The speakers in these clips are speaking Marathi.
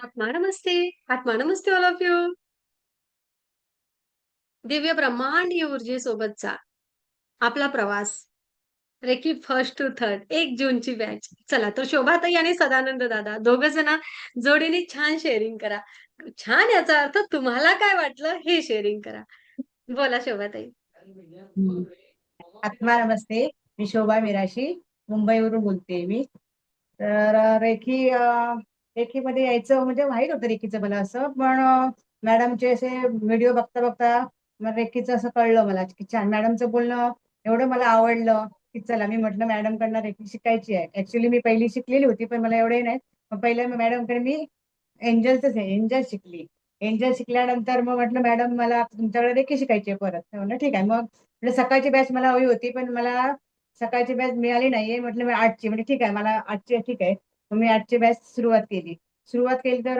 आत्मा नमस्ते. आत्मा नमस्ते ऑल ऑफ यू. दिव्य ब्रह्मांडीय ऊर्जेसोबतचा आपला प्रवास. रेकी फर्स्ट टू थर्ड 1 जूनची बॅच. चला तर शोभाताई आणि सदानंद दादा दोघं जण जोडीने छान शेअरिंग करा. छान याचा अर्थ तुम्हाला काय वाटलं हे शेअरिंग करा. बोला शोभाताई. हम्म. आत्मा नमस्ते. मी शोभा मिराशी मुंबईवरून बोलते मी. तर रेखीमध्ये यायचं म्हणजे माहित होतं रेखीचं मला असं, पण मॅडमचे असे व्हिडिओ बघता बघता मग रेखीचं असं कळलं मला की छान मॅडमचं बोलणं एवढं मला आवडलं की चला मी म्हटलं मॅडम कडनं रेखी शिकायची आहे. ऍक्च्युली मी पहिली शिकलेली होती पण मला एवढे नाही. मग पहिल्या मॅडम कडे मी एंजलच आहे, एंजल शिकली. एंजल शिकल्यानंतर मग म्हटलं मॅडम मला तुमच्याकडे रेखी शिकायची आहे परत. तर म्हणलं ठीक आहे. मग म्हटलं सकाळची बॅच मला हवी होती पण मला सकाळची बॅच मिळाली नाहीये. म्हटलं मी आठची म्हणजे ठीक आहे, मला आठची ठीक आहे. मग मी आठची बॅच सुरुवात केली तर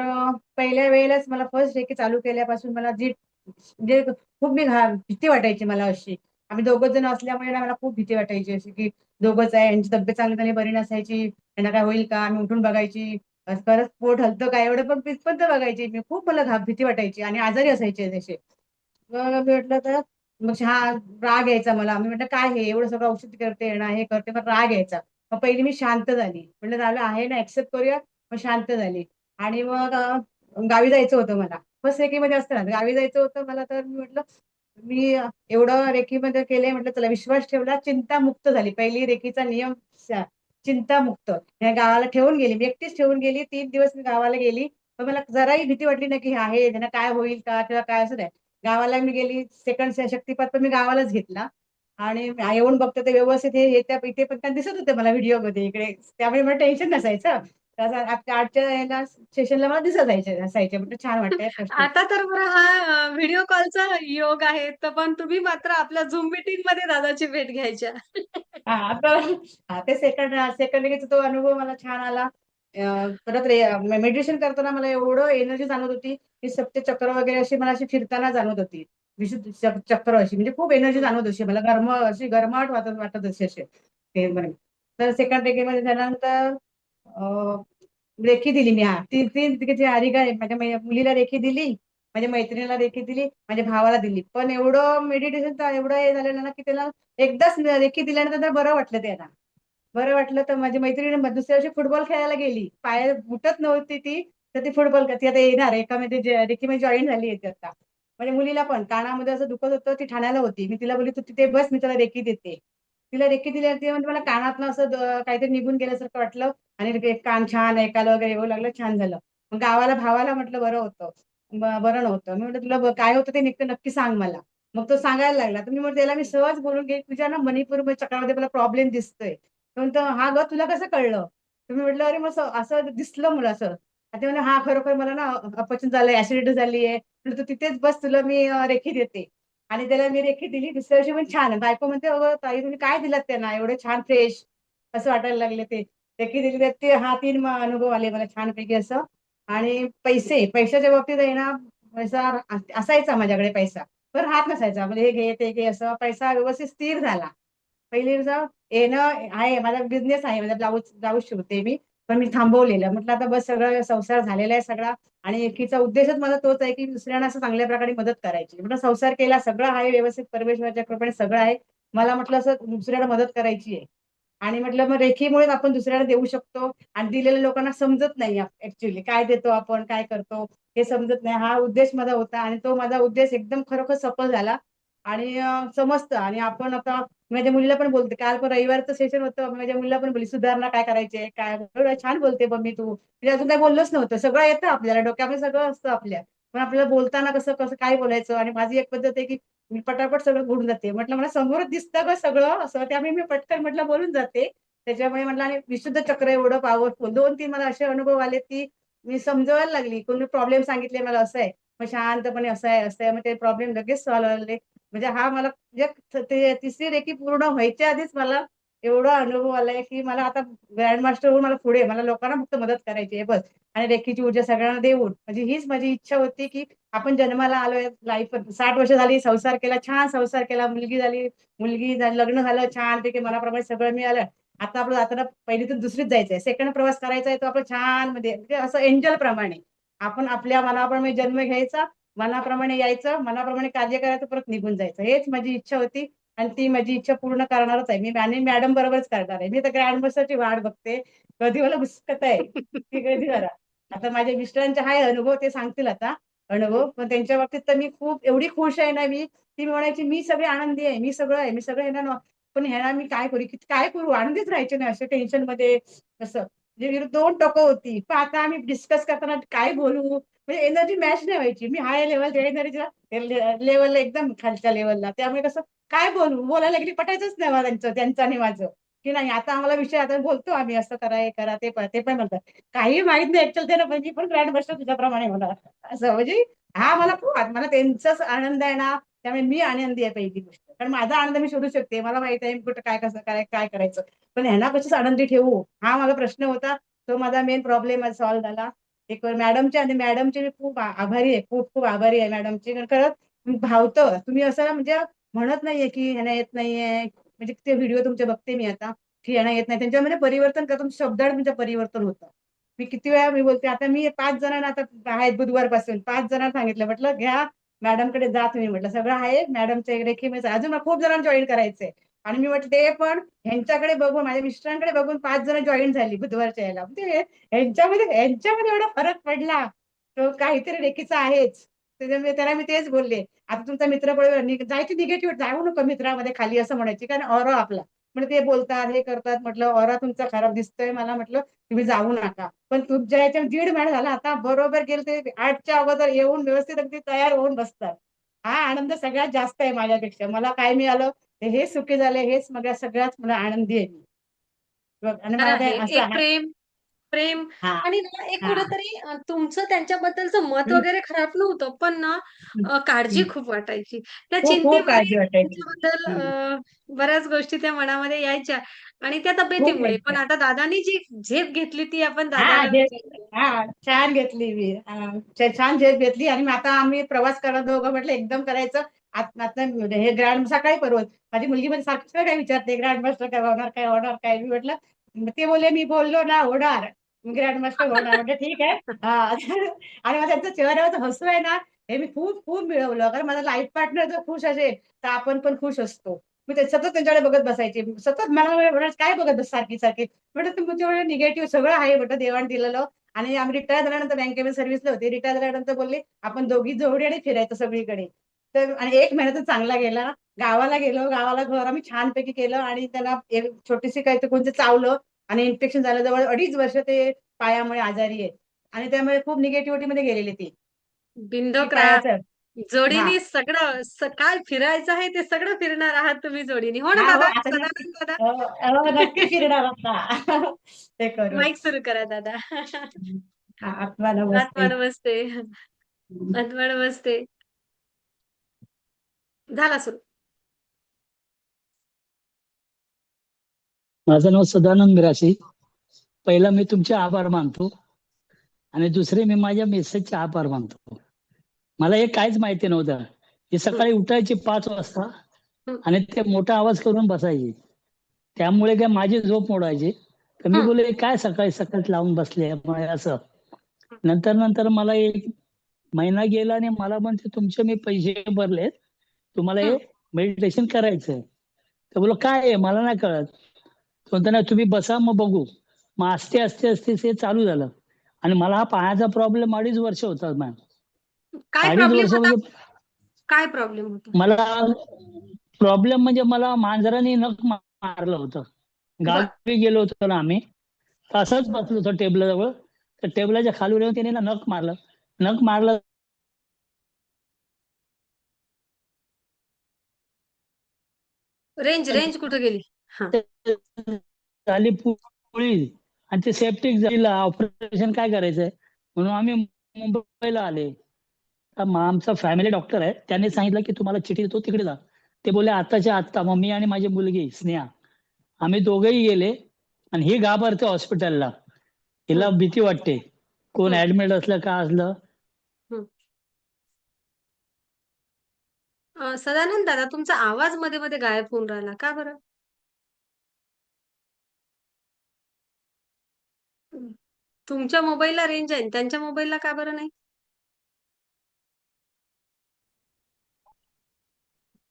पहिल्या वेळेलाच मला फर्स्ट रेकी चालू केल्यापासून मला जी म्हणजे खूप भीती वाटायची मला अशी. आम्ही दोघच जण असल्यामुळे ना मला खूप भीती वाटायची अशी की दोघंच आहे, यांची तब्येत चांगली चांगली बरी नसायची, यांना काय होईल का, आम्ही उठून बघायची खरंच पोट हलतं का एवढं पण पिसपंत बघायची मी. खूप मला भीती वाटायची आणि आजारी असायचे तसे. मग मी म्हटलं तर मग हा राग यायचा मला. मी म्हटलं काय हे एवढं सगळं औषध करते ना हे करते, पण राग यायचा. मग पहिली मी शांत झाली, म्हटलं झालं आहे ना ऍक्सेप्ट करूया. मग शांत झाली. आणि मग गावी जायचं होतं मला. फर्स्ट रेकीमध्ये असतं ना गावी जायचं होतं मला. तर मी म्हटलं मी एवढं रेकीमध्ये केले, म्हटलं चला विश्वास ठेवला, चिंतामुक्त झाली. पहिली रेकीचा नियम चिंतामुक्त. या गावाला ठेवून गेली, मी एकटीच ठेवून गेली. 3 दिवस मी गावाला गेली. पण मला जराही भीती वाटली नाही की आहे त्यांना काय होईल का किंवा काय असं नाही. गावाला मी गेली, सेकंड शक्तिपात पण मी गावालाच घेतला. आणि येऊन बघतो ते व्यवस्थित हे येत्या इथे पण त्या दिसत होते मला व्हिडिओ मध्ये इकडे. त्यामुळे मला टेन्शन नसायचं. तसं आजच्या याला सेशनला मला दिसत जायचे असायचे. म्हटलं छान वाटतंय फर्स्ट. आता तर बरं हा व्हिडिओ कॉलचा योग आहे, तर पण तुम्ही मात्र आपल्या झूम मीटिंग मध्ये दादाची भेट घ्यायच्या. हा तर ते सेकंड तो अनुभव मला छान आला. परत मेडिटेशन करताना मला एवढं एनर्जी जाणवत होती की सप्त चक्र वगैरे अशी मला अशी फिरताना जाणवत होती. विशुद्ध चक्र अशी म्हणजे खूप एनर्जी हं. जाणवत होती मला. अशी गरमाट वाटत वाटत असे असे ते म्हणे. तर सेकंड रेकीमध्ये झाल्यानंतर रेखी दिली मी. हा ती ती तिची हरिका माझ्या मुलीला रेखी दिली, माझ्या मैत्रिणीला रेखी दिली, माझ्या भावाला दिली. पण एवढं मेडिटेशन एवढं हे झालेलं ना की त्याला एकदाच रेखी दिल्यानंतर बरं वाटलं त्यांना. बरं वाटलं तर माझी मैत्रिणी दुसऱ्या वर्षी फुटबॉल खेळायला गेली. पाय उठत नव्हती ती, तर ती फुटबॉल ती आता येणार एकामध्ये रेखीमध्ये जॉईन झाली आहे ती आता. म्हणजे मुलीला पण कानामध्ये असं दुखत होतं, ती ठाण्याला होती. मी तिला बोलली तू तिथे बस, मी तुला रेखी देते. तिला रेखी दिली ती म्हणजे मला कानातनं असं काहीतरी निघून गेल्यासारखं वाटलं. आणि कान छान ऐकायला वगैरे येऊ लागलं, छान झालं. मग गावाला भावाला म्हटलं बरं होतं. बरं नव्हतं. मी म्हटलं तुला काय होतं ते निघतं नक्की सांग मला. मग तो सांगायला लागला. तर मी म्हटलं त्याला मी सहज बोलून घे, तुझ्या ना मणिपूर चक्रामध्ये मला प्रॉब्लेम दिसतोय. तो म्हणतो हा ग तुला कसं कळलं. तुम्ही म्हटलं अरे मग असं दिसलं मला असं. ते म्हणजे हा खरोखर मला ना अपचन झालंय, ऍसिडिटी झाली आहे. तू तिथेच बस, तुला मी रेखी देते. आणि त्याला मी रेखी दिली. दुसऱ्या दिवशी पण छान बायको म्हणते अगं ताई तुम्ही काय दिलात त्यांना एवढे छान फ्रेश असं वाटायला लागले ते. रेखी दिली तर ते हा 3 अनुभव आले मला छानपैकी असं. आणि पैशाच्या बाबतीत आहे ना, पैसा असायचा माझ्याकडे पैसा, पण राहत नसायचा. म्हणजे हे घे ते घे असं. पैसा व्यवस्थित स्थिर झाला. पहिली येणं आहे, माझा बिझनेस आहे, माझा ब्लाऊज ब्लाऊज शिवते मी. पण मी थांबवलेलं, म्हटलं आता बस सगळं संसार झालेला आहे सगळा. आणि एकीचा उद्देशच माझा तोच आहे की दुसऱ्यांना असं चांगल्या प्रकारे मदत करायची. म्हटलं संसार केला सगळं आहे व्यवस्थित, परमेश्वराच्या कृपेने सगळं आहे. मला म्हटलं असं दुसऱ्याला मदत करायची आहे. आणि म्हटलं मग रेखीमुळे आपण दुसऱ्याला देऊ शकतो. आणि दिलेल्या लोकांना समजत नाही ऍक्च्युली काय देतो आपण काय करतो हे समजत नाही. हा उद्देश माझा होता आणि तो माझा उद्देश एकदम खरोखर सफल झाला. आणि समजतं. आणि आपण आता माझ्या मुलीला पण बोलते, काल पण रविवारचं सेशन होतं, माझ्या मुलीला पण बोलली सुधारणा काय करायचे काय. एवढं छान बोलते मम्मी तू. म्हणजे अजून काही बोललोच नव्हतं, सगळं येतं आपल्याला, डोक्यामध्ये सगळं असतं आपल्या. पण आपल्याला बोलताना कसं कसं काय बोलायचं. आणि माझी एक पद्धत आहे की मी पटापट सगळं बोलून जाते. म्हटलं मला समोरच दिसतं का सगळं असं, त्यामुळे मी पटकन म्हटलं बोलून जाते. त्याच्यामुळे म्हटलं आणि विशुद्ध चक्र एवढं पॉवरफुल 2-3 मला असे अनुभव आले की मी समजवायला लागली. कोणी प्रॉब्लेम सांगितले मला असं आहे, मग शांतपणे असं आहे असं आहे, मग ते प्रॉब्लेम लगेच सॉल्व्ह झाले. म्हणजे हा मला म्हणजे ते तिसरी रेकी पूर्ण व्हायच्या आधीच मला एवढा अनुभव आलाय की मला आता ग्रँड मास्टर होऊन मला पुढे मला लोकांना फक्त मदत करायची आहे बस. आणि रेखीची ऊर्जा सगळ्यांना देऊन म्हणजे हीच माझी इच्छा होती की आपण जन्माला आलोय, लाईफ 60 वर्ष झाली, संसार केला, छान संसार केला, मुलगी झाली, लग्न झालं छान पैकी मनाप्रमाणे सगळं मिळालं. आता आपलं जाताना पहिली तर दुसरीच जायचंय, सेकंड प्रवास करायचा आहे तो आपलं छान म्हणजे असं एंजल प्रमाणे. आपण आपल्या मनाप्रमाणे जन्म घ्यायचा, मनाप्रमाणे यायचं, मनाप्रमाणे कार्य करायचं, परत निघून जायचं. हेच माझी इच्छा होती आणि ती माझी इच्छा पूर्ण करणारच आहे मी. आणि मॅडम बरोबरच करणार आहे. मी तर ग्रँड मास्टरची वाट बघते. कधी मला पुस्तक आहे की कधी करा. आता माझ्या मिस्टरांचे आहे अनुभव, ते सांगतील आता अनुभव. पण त्यांच्या बाबतीत तर मी खूप एवढी खुश आहे ना मी. ती म्हणायची मी सगळे आनंदी आहे, मी सगळं आहे, मी सगळं आहे ना. पण ह्याला मी काय करू, काय करू, आनंदीच राहायचे नाही, असे टेन्शन मध्ये असं. म्हणजे दोन टोकं होती. पण आता आम्ही डिस्कस करताना काय बोलू, म्हणजे एनर्जी मॅच नाही व्हायची. मी हाय लेवलच्या एनर्जीला, लेवलला एकदम खालच्या लेवलला. त्यामुळे कसं काय बोलू, बोलायला गेली पटायचंच नाही मला त्यांचं आणि माझं. की नाही आता आम्हाला विषय, आता बोलतो आम्ही असं करा, हे करा, ते पण म्हणतात. काही माहित नाही ऍक्च्युअल ते ना, पण मी पण ग्रँड मास्टर तुझ्याप्रमाणे म्हणा असं. म्हणजे हा मला खूप मला त्यांचाच आनंद आहे ना, त्यामुळे मी आनंदी आहे पहिली गोष्ट. कारण माझा आनंद मी शोधू शकते, मला माहित आहे कुठं काय कसं काय करायचं. पण ह्यांना कशीच आनंदी ठेवू, हा मला प्रश्न होता. तो माझा मेन प्रॉब्लेम सॉल्व्ह झाला. एक मॅडमच्या, आणि मॅडमचे मी खूप आभारी आहे, खूप खूप आभारी आहे मॅडमची. खरंच भावतं. तुम्ही असं म्हणजे म्हणत नाहीये की ह्यांना येत नाहीये. म्हणजे ते व्हिडिओ तुमचे बघते मी आता, की ह्यांना येत नाही. त्यांच्यामध्ये परिवर्तन करतो, शब्दात तुमचं परिवर्तन होतं. मी किती वेळा मी बोलते. आता मी 5 जणांना, आता आहेत बुधवारपासून 5 जणांना सांगितलं, म्हटलं घ्या मॅडमकडे जा तुम्ही, म्हटलं सगळं आहे मॅडमच्या रेखीमध्ये. अजून मला खूप जणांना जॉईन करायचंय. आणि मी म्हटलं ते पण ह्यांच्याकडे बघून, माझ्या मिस्टरांकडे बघून 5 जण जॉईन झाली बुधवारच्या याला. म्हणजे यांच्यामध्ये एवढा फरक पडला, तो काहीतरी रेखीचा आहेच. त्याच्यामुळे त्याला मी तेच बोलले, आता तुमचा मित्र बरोबर जायची निगेटिव्ह, जाऊ नको मित्रामध्ये खाली असं म्हणायची, कारण ऑरा आपला. म्हणजे ते बोलतात, हे करतात. म्हटलं ऑरा तुमचा खराब दिसतोय मला, म्हटलं तुम्ही जाऊ नका. पण तुमच्या याच्या 1.5 महिना झाला आता, बरोबर गेलं ते 8च्या अगोदर येऊन व्यवस्थित अगदी तयार होऊन बसतात. हा आनंद सगळ्यात जास्त आहे माझ्यापेक्षा. मला काय मिळालं, हे सुखी झाले, हेच सगळ्यात मला आनंदी आहे मी. आणि तर मला ते आहे असं एक आहे. प्रेम प्रेम हा आणि ना एक हा. कुठेतरी तुमचं त्यांच्याबद्दलचं मत हम्म, वगैरे खराब नव्हतं, पण ना हम्म, काळजी हम्म. खूप वाटायची. त्या खूप खूप चिंतेमुळे काळजी वाटायची. त्यांच्याबद्दल हम्म. बऱ्याच गोष्टी त्या मनामध्ये यायच्या आणि त्या खूप तब्येतीमुळे. पण यायच्या. आता दादानी जी झेप घेतली ती आपण हा दादाला झेप. विचारतो. हा छान घेतली मी. छान झेप घेतली. आणि मग आता आम्ही प्रवास करत दोघं, म्हटलं एकदम करायचं. आता हे ग्रँड सकाळी परवत माझी मुलगी म्हणजे सारखं काय विचारते, ग्रँड मास्टर काय होणार, काय होणार काय. मी म्हटलं, ते बोलले मी बोललो ना होणार, ग्रँड मास्टर होणार. म्हटलं ठीक आहे. हा आणि मग त्यांच्या चेहऱ्यावर हसू आहे ना, हे मी खूप खूप मिळवलं. कारण माझा लाईफ पार्टनर जर खुश असेल तर आपण पण खुश असतो. मी ते सतत त्यांच्याकडे बघत बसायचे, सतत मला म्हणायचे, काय बघत बस सारखी सारखी. म्हटलं तुमच्याकडे निगेटिव्ह सगळं आहे, म्हटलं देवाण दिलेलं. आणि आम्ही रिटायर झाल्यानंतर बँकेमध्ये सर्व्हिसला होते. रिटायर झाल्यानंतर बोलले आपण दोघी जोडीने फिरायचं सगळीकडे. तर आणि 1 महिना तर चांगला गेला. गावाला गेलो, गावाला घर आम्ही छानपैकी केलं. आणि त्यांना एक छोटीशी काहीतरी कोणतं चावलं आणि इन्फेक्शन झालं. जवळ 2.5 वर्ष ते पायामुळे आजारी आहेत. आणि त्यामुळे खूप निगेटिव्हिटी मध्ये गेलेले ते, की बिनधोक राहा. पायाचं. हा जोडीने सगळं काय फिरायचं आहे ते सगळं फिरणार आहात तुम्ही जोडीने. हो ना हा. हो दादा? आता नक्की. सदानंद दादा? नक्की फिरणार आता. ते माईक करूच. सुरू करा दादा. हा, आत्मा आत्मा नमस्ते. नमस्ते. आत्मा नमस्ते. झाला सुरू. माझं नाव सदानंद मिराशी. पहिला मी तुमचे आभार मानतो आणि दुसरे मी माझ्या मेसेजचे आभार मानतो. मला हे काहीच माहिती नव्हतं. की हं, सकाळी उठायचे 5 वाजता हं, आणि ते मोठा आवाज करून बसायचे. त्यामुळे काय माझी झोप मोडायची. तर मी हं, बोलले काय सकाळी सकाळी लावून बसले असं. नंतर नंतर मला 1 महिना गेला आणि मला म्हणते तुमचे मी पैसे भरलेत, तुम्हाला हे हं. मेडिटेशन करायचंय. तर बोललो काय आहे मला नाही कळत. तो म्हणतो नाही तुम्ही बसा मग बघू. मग असते असते असते ते चालू झालं. आणि मला हा पायाचा प्रॉब्लेम 2.5 वर्ष होता मॅम. काय 2.5 वर्ष प्रॉब्लेम होता? म्हणजे काय प्रॉब्लेम होता? मला प्रॉब्लेम म्हणजे मला मांजराने नख मारलं होतं. बरं. गावी गेलो होतो ना आम्ही. तर असंच बसलो होतो टेबलाजवळ. तर टेबलाच्या खाली येऊन त्याने ना नख मारलं. नख मारलं रेंज रेंज कुठे गेली? हां. झाली पोळी आणि ते सेप्टिक झालं. ऑपरेशन काय करायचंय म्हणून आम्ही मुंबईला आले. तर मग आमचा फॅमिली डॉक्टर आहे, त्यांनी सांगितलं की तुम्हाला चिठी देतो तिकडे जा. ते बोलले आताच्या आत्ता. मग मी आणि माझी मुलगी स्नेहा आम्ही दोघेही गेले. आणि ही घाबरते हॉस्पिटलला. हिला हं, भीती वाटते. कोण हं, ऍडमिट असलं का असलं. हं. सदानंद दादा तुमचा आवाज मध्ये मध्ये गायब होऊन राहिला. का बरं? हं. तुमच्या मोबाईलला रेंज आहे, त्यांच्या मोबाईलला का बरं नाही?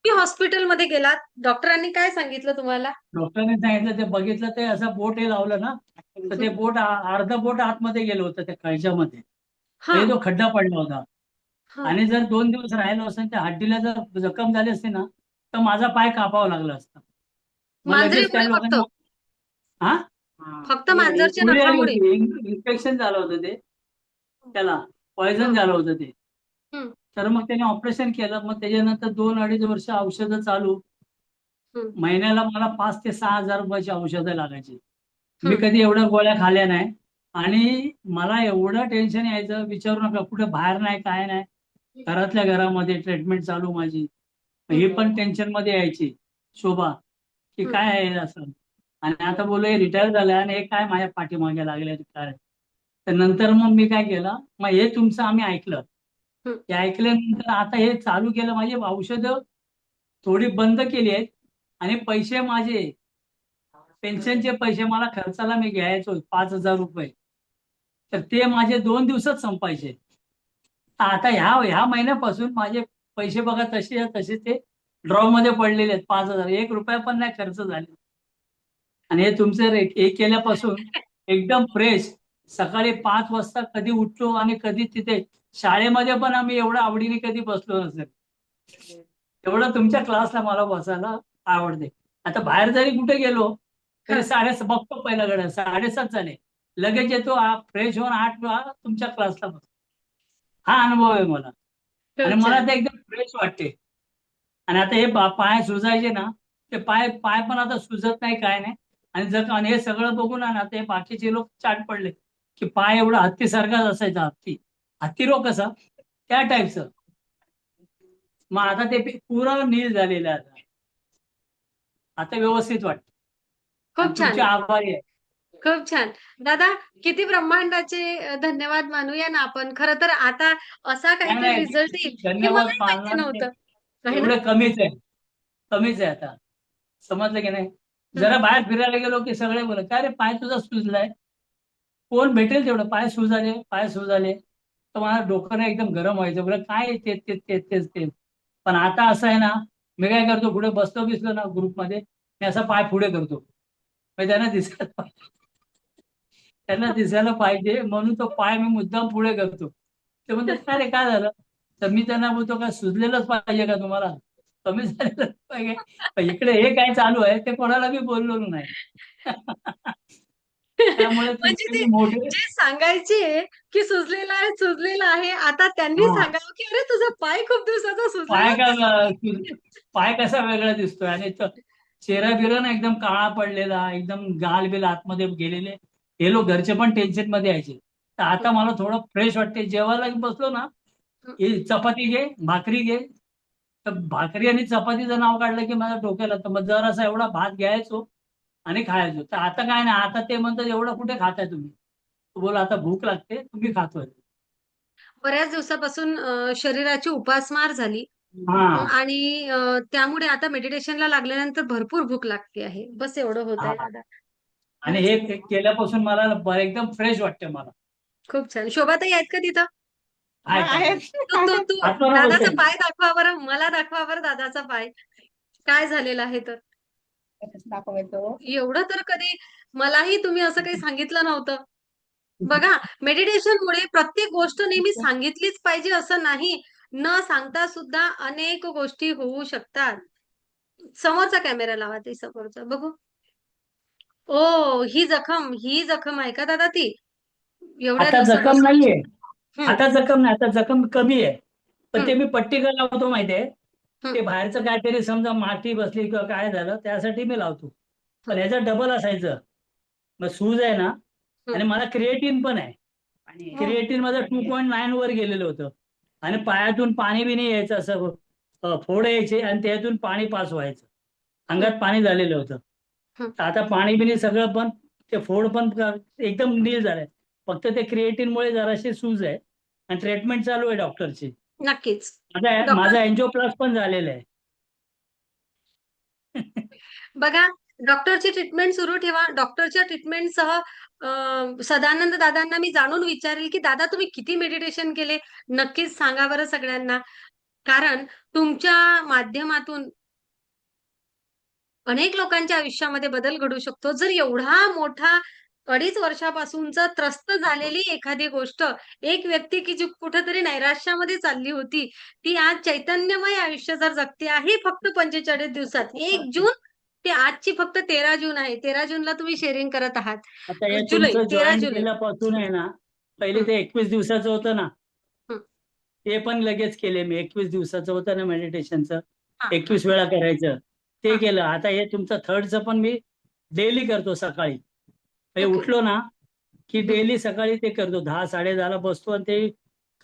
तुम्ही हॉस्पिटलमध्ये गेलात, डॉक्टरांनी काय सांगितलं तुम्हाला? डॉक्टरने सांगितलं, ते बघितलं, ते असं बोट हे लावलं ना, तर ते बोट अर्ध बोट आतमध्ये गेलं होतं त्या कळशामध्ये. हा म्हणजे तो खड्डा पडला होता. हा आणि जर 2 दिवस राहिलो असतं, त्या हड्डीला जर जखम झाली असती ना, तर माझा पाय कापावा लागला असता. मग लगेच त्या मांजरीमुळे फक्त लोकांनी हा फक्त मांजरच्या उडी आली नखामुळे. होती, इन्फेक्शन झालं होतं ते, त्याला पॉयझन हं, झालं होतं ते. हं, तर मग त्याने ऑपरेशन केलं. मग त्याच्यानंतर 2-2.5 वर्ष औषधं चालू. हं, महिन्याला मला 5,000 ते 6,000 रुपयाची औषधं लागायची. मी हं. कधी एवढ्या गोळ्या खाल्ल्या नाही. आणि मला एवढं टेन्शन यायचं, विचारू नका. कुठे बाहेर नाही, काय नाही, घरातल्या घरामध्ये ट्रीटमेंट चालू माझी. ही पण टेन्शन मध्ये यायची शोभा, की हं. काय आहे असं. आणि आता बोललो हे रिटायर झालं आणि हे काय माझ्या पाठीमागे लागले काय. तर नंतर मग मी काय केलं, मग हे तुमचं आम्ही ऐकलं. हं. ते ऐकल्यानंतर आता हे चालू केलं, माझी औषधं थोडी बंद केली आहेत. आणि पैसे माझे, पेन्शनचे पैसे मला खर्चाला मी घ्यायचो 5,000 रुपये, तर ते माझे 2 दिवसात संपायचे. आता ह्या महिन्यापासून माझे पैसे बघा तसे तसे ते ड्रॉ मध्ये पडलेले आहेत. 5,000, 1 रुपया पण नाही खर्च झाले. आणि हे तुमचं हे केल्यापासून एकदम फ्रेश. सकाळी 5 वाजता कधी उठतो आणि कधी तिथे शाळेमध्ये पण आम्ही एवढं आवडीने कधी बसलो नसेल. एवढं तुमच्या क्लासला मला बसायला आवडते. आता बाहेर जरी कुठे गेलो तरी हं. बघतो पहिला गड्या 7:30 झाले, लगेच येतो फ्रेश होऊन 8 तुमच्या क्लासला बसतो. हा अनुभव आहे मला. आणि खूप मला छान. ते एकदम फ्रेश वाटते. आणि आता हे पाय सुजायचे ना, ते पाय पाय पण आता सुजत नाही, काय नाही. आणि हे सगळं बघून आहे ना, ते बाकीचे लोक चाट पडले, की पाय एवढा हत्तीसारखाच असायचा. हत्ती रोग कसा, त्या टाईपचं. मग आता ते पूर्ण नील झालेलं आहे आता. आता व्यवस्थित वाटतं. आणि खूप तुमचे छान. आभारी आहे. खूप छान. दादा, किती ब्रह्मांडाचे धन्यवाद मानूया ना आपण. खरं तर आता असा नाही काहीतरी नाही, रिझल्ट येईल हे धन्यवाद मलाही माहिती मानणार ते नव्हतं. आहे ना? एवढं कमीच आहे. कमीच आहे आता. समजलं की नाही. हं. जरा बाहेर फिरायला गेलो की सगळे बोलत, काय रे पाय तुझा सुजलाय. कोण भेटेल तेवढं पाय सुजाले, पाय सुजाले. तर मला डोकं ना एकदम गरम व्हायचं. बरं काय आहे तेच तेच तेच तेच तेच. पण आता असं आहे ना, मी काय करतो, पुढे बसलो बिसलो ना ग्रुपमध्ये, मी असा पाय पुढे करतो. म्हणजे त्यांना दिसायला पाहिजे म्हणून तो पाय मी मुद्दाम पुढे करतो. ते म्हणतात काय रे काय झालं. तर मी त्यांना बोलतो, काय सुजलेलंच पाहिजे का तुम्हाला, कमी झालेलं पाहिजे. पण इकडे हे काय चालू आहे ते कोणाला मी बोललो नाही. त्यामुळे म्हणजे तुमचे ते मी मोठे. जे सांगायचे, की सुजलेला आहे, सुजलेला आहे. आता त्यांनी हा, सांगावं, की "अरे तुझा पाय खूप दिवसाचा पाय सुजलेला का दिसतोय." पाय कसा वेगळा दिसतोय. आणि चेहरा बिरा ना एकदम काळा पडलेला, एकदम गाल बिल आतमध्ये गेलेले. हे लोक घरचे पण टेन्शन मध्ये यायचे. तर आता मला थोडं फ्रेश वाटते. जेवायला बसलो ना, ही चपाती घे, भाकरी घे. तर भाकरी आणि चपातीचं नाव काढलं की माझ्या डोक्याला, तर मग जरासा एवढा भात घ्यायचो आणि खायचो. तर आता काय नाही, आता ते म्हणतात एवढं कुठे खाताय तुम्ही. बोल आता भूक लागते, तुम्ही खातोय. बऱ्याच दिवसापासून शरीराची उपासमार झाली. हा आणि त्यामुळे आता मेडिटेशनला लागल्यानंतर भरपूर भूक लागते आहे. बस एवढं होतंय हा. दादा. आणि खरंच. हे केल्यापासून मला एकदम फ्रेश वाटते मला. खूप छान. शोभाताई आहेत का तिथं? हा, आहेत आहेत. आहेत. तू आत्माराम दादाचा बसेल. पाय दाखवा बरं. मला दाखवा बरं दादाचा पाय. काय झालेला आहे तर? दाखवायचो. एवढं तर कधी मलाही तुम्ही असं काही सांगितलं नव्हतं. बघा, मेडिटेशनमुळे प्रत्येक गोष्ट नेहमी सांगितलीच पाहिजे असं नाही. न सांगता सुद्धा अनेक गोष्टी होऊ शकतात. समोरचा कॅमेरा लावा ते समोरचा. बघू. ओह! ही जखम आहे का दादा ती? एवढ्या आता जखम दिवसापासून? नाहीये. हं, आता जखम नाही, आता जखम कमी आहे. पण हं, ते मी पट्टी का लावतो माहितीये, हं, ते बाहेरचं काहीतरी समजा माती बसली किंवा काय झालं त्यासाठी मी लावतो. पण हं, ह्याचं डबल असायचं. मग सूज आहे ना. हं. आणि मला क्रिएटिन पण आहे. हो. क्रिएटिन माझं 2.9 वर गेलेलं होतं. आणि पायातून पाणी बी नाही यायचं, असं फोड यायचे आणि त्यातून पाणी पास व्हायचं. हं, अंगात पाणी झालेलं होतं. हं. तर आता पाणी बिणी सगळं पण, ते फोड पण एकदम नील झालंय. फक्त ते क्रिएटिनमुळे जराशी सूज आहे. आणि ट्रीटमेंट चालू आहे डॉक्टरची. नक्कीच. माझा डॉक्टर एन्जिओप्लास्ट पण झालेला आहे. बघा डॉक्टरची ट्रीटमेंट सुरू ठेवा. डॉक्टरच्या ट्रीटमेंटसह सदानंद दादांना मी जाणून विचारेल, की दादा तुम्ही किती मेडिटेशन केले? नक्कीच सांगा बरं सगळ्यांना. कारण तुमच्या माध्यमातून अनेक लोकांच्या आयुष्यामध्ये बदल घडू शकतो. जर एवढा मोठा 2.5 वर्षापासूनचा त्रस्त झालेली एखादी गोष्ट, एक व्यक्ती की जी कुठेतरी नैराश्यामध्ये चालली होती, ती आज चैतन्यमय आयुष्य जर जगते आहे फक्त 45 दिवसात. 1 जून ते आजची फक्त 13 जून आहे. 13 जूनला तुम्ही शेअरिंग करत आहात. आता हे जुलै, तुमचं 13 जॉईन जुलै. केल्यापासून आहे ना, पहिले हं, ते 21 दिवसाचं होतं ना, हं. ते पण लगेच केले मी. 21 दिवसाचं होतं ना मेडिटेशनचं, हां, हां, 21 वेळा करायचं. ते हां. केलं. आता हे तुमचं थर्डचं पण मी डेली करतो सकाळी. म्हणजे ओके. उठलो ना, की हं. डेली सकाळी ते करतो. 10, 10:30ला बसतो आणि ते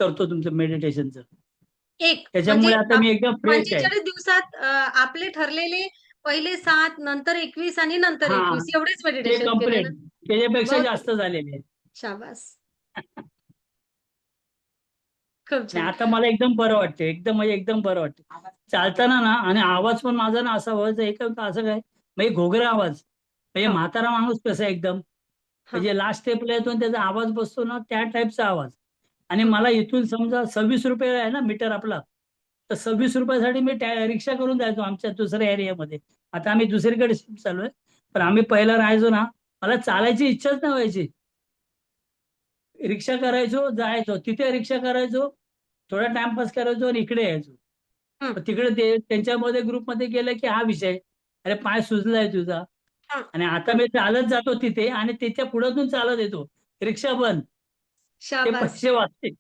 करतो तुमचं मेडिटेशनचं. एक म्हणजे त्याच्यामुळे आता मी एकदम फ्रेश आहे. 45 दिवसात आपले ठरलेले पहिले 7 नंतर 21 आणि नंतर हां, 21 एवढेच ते मेडिटेशन केले ना? कंप्लीट. त्याच्यापेक्षा बहुत जास्त झालेले आहे. शाबास. खूप आणि छान. आता मला एकदम बरं वाटतं. एकदम म्हणजे एकदम बरं वाटतं. चालताना ना आणि आवाज पण माझा ना असा व्हायचा एकदम असं काय म्हणजे घोगरा आवाज. म्हणजे हो, म्हातारा माणूस कसा एकदम हां. म्हणजे लास्ट स्टेपला येतो आणि त्याचा आवाज बसतो ना त्या टाईपचा आवाज. आणि हं. मला इथून समजा 26 रुपये आहे ना मीटर आपला. तर 26 रुपयासाठी मी रिक्षा करून जायचो आमच्या दुसऱ्या एरियामध्ये. आता आम्ही दुसरीकडे शिफ्ट चालू आहे. पण आम्ही पहिला राहायचो ना, मला चालायची इच्छाच नाही व्हायची. रिक्षा करायचो, जायचो. तिथे रिक्षा करायचो, थोडा टाइमपास करायचो आणि इकडे यायचो. हं, पण तिकडे ते त्यांच्यामध्ये ग्रुपमध्ये गेलं की हा विषय. अरे पाय सुजलाय तुझा. हं, आणि आता हं. मी चालत जातो तिथे आणि त्याच्या पुढ्यातून चालत येतो. रिक्षा बंद. ते शाबास. पैसे वाचते.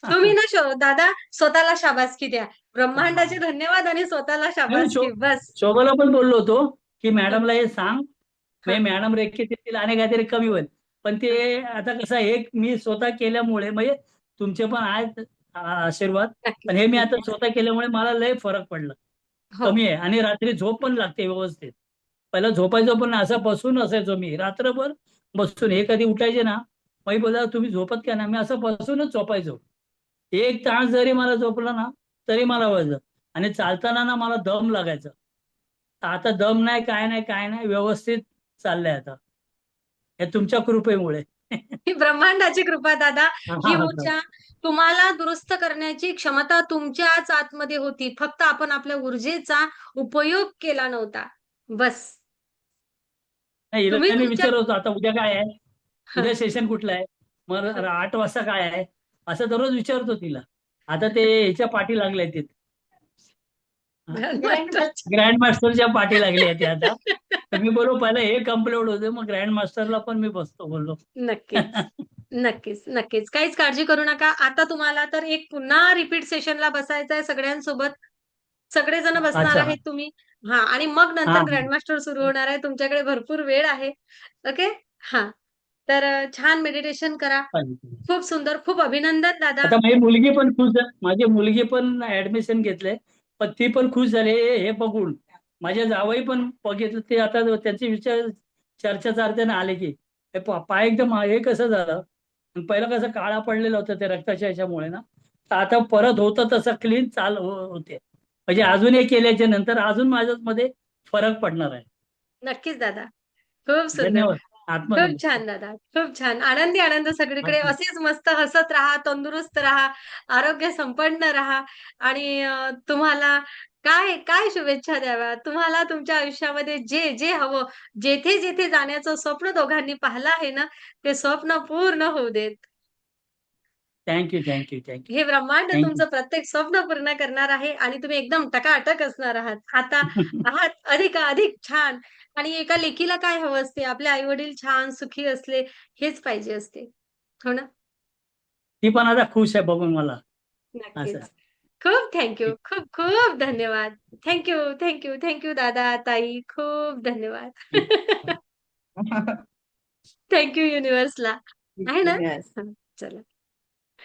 तुम्ही ना दादा स्वतःला शाबासकी द्या. ब्रह्मांडाचे धन्यवाद आणि स्वतःला मी शाबासकी. बस. शोभाला पण बोललो होतो की हं, मॅडमला हे सांग. हं, मॅडम रेखीत येतील आणि काहीतरी कमी होईल. पण ते हं. आता कसं आहे, एक मी स्वतः केल्यामुळे म्हणजे तुमचे पण आहेत आशीर्वाद. पण नक्कीच, हे मी आता नक्कीच. स्वतः केल्यामुळे मला लय फरक पडला. हो. कमी आहे आणि रात्री झोप पण लागते व्यवस्थित. पहिला झोपायचो पण असं बसून असायचो मी रात्रभर बसून. हे कधी उठायचे ना, मग बोला तुम्ही झोपत का ना, मी असं बसूनच झोपायचो. 1 तास जरी मला झोपलं ना तरी मला व्हायचं. आणि चालताना ना मला दम लागायचा. आता दम नाही, काय नाही, काय नाही, व्यवस्थित चाललंय आता. हे तुमच्या कृपेमुळे. ही ब्रह्मांडाची कृपा दादा. हा, ही हा, हा. ऊर्जा तुम्हाला दुरुस्त करण्याची क्षमता तुमच्याच आतमध्ये होती. फक्त आपण आपल्या ऊर्जेचा उपयोग केला नव्हता. बस. नाही, तुम्ही हिला मी तुमच्या विचारत होतो आता उद्या काय आहे, हं, उद्या सेशन कुठलं आहे, मग हं. 8 वाजता काय आहे, असं दररोज विचारतो तिला. आता ते ह्याच्या पाठी लागल्या तिथे ग्रँड मास्टरची. ग्रँड मास्टरच्या पाठी लागली आहे ती आता. तर मी बोललो पहिला हे कम्प्लीट होते मग ग्रँड मास्टरला पण मी बसतो बोललो. नक्कीच. नक्कीच, नक्कीच. काहीच काळजी करू नका. आता तुम्हाला तर एक पुन्हा रिपीट सेशनला बसायचं आहे सगळ्यांसोबत. सगळेजण बसणार अच्छा. आहेत तुम्ही. हां आणि मग हा, नंतर ग्रँडमास्टर सुरू होणार आहे. तुमच्याकडे भरपूर वेळ आहे. ओके? हां. तर छान मेडिटेशन करा. हा. खूप सुंदर. खूप अभिनंदन दादा. आता माझी मुलगी पण खुश झाली. माझी मुलगी पण ऍडमिशन घेतलंय. पण ती पण खुश झाली हे बघून. माझे जावई पण बघितलं ते आता त्यांचे विचार चर्चा चालताना आले की पाय एकदम हे कसं झालं. आणि पहिलं कसं काळा पडलेलं होतं ते रक्ताच्या ह्याच्यामुळे ना. तर आता परत होतं तसं क्लीन होते. म्हणजे अजून हे केल्याच्या नंतर अजून माझ्यामध्ये फरक पडणार आहे. नक्कीच दादा. खूप सुंदर. धन्यवाद. खूप आत्मनमस्कार. छान दादा. खूप छान. आनंदी आनंद सगळीकडे असेच मस्त हसत राहा, तंदुरुस्त राहा, आरोग्य संपन्न राहा आणि तुम्हाला काय काय शुभेच्छा द्याव्या? तुम्हाला तुमच्या आयुष्यामध्ये जे जे हवं, जेथे-जेथे जाण्याचं स्वप्न दोघांनी पाहिलं आहे ना, ते स्वप्न पूर्ण होऊ देत. थँक्यू, थँक्यू, थँक्यू, हे ब्रह्मांड थँक्यू. तुमचं प्रत्येक स्वप्न पूर्ण करणार आहे आणि तुम्ही एकदम टकाटक असणार आहात. आता आहात अधिकाधिक छान आणि एका लेकीला काय हवं असते? आपले आई-वडील छान सुखी असले हेच पाहिजे असते. हो ना? ती पण आता खुश आहे बघून मला असं. नक्कीच. खूप थँक यू. खूप खूप धन्यवाद. Thank you, thank you, thank you दादा, ताई. खूप धन्यवाद. थँक यू युनिव्हर्सला. आहे ना? Yes. हं, चला.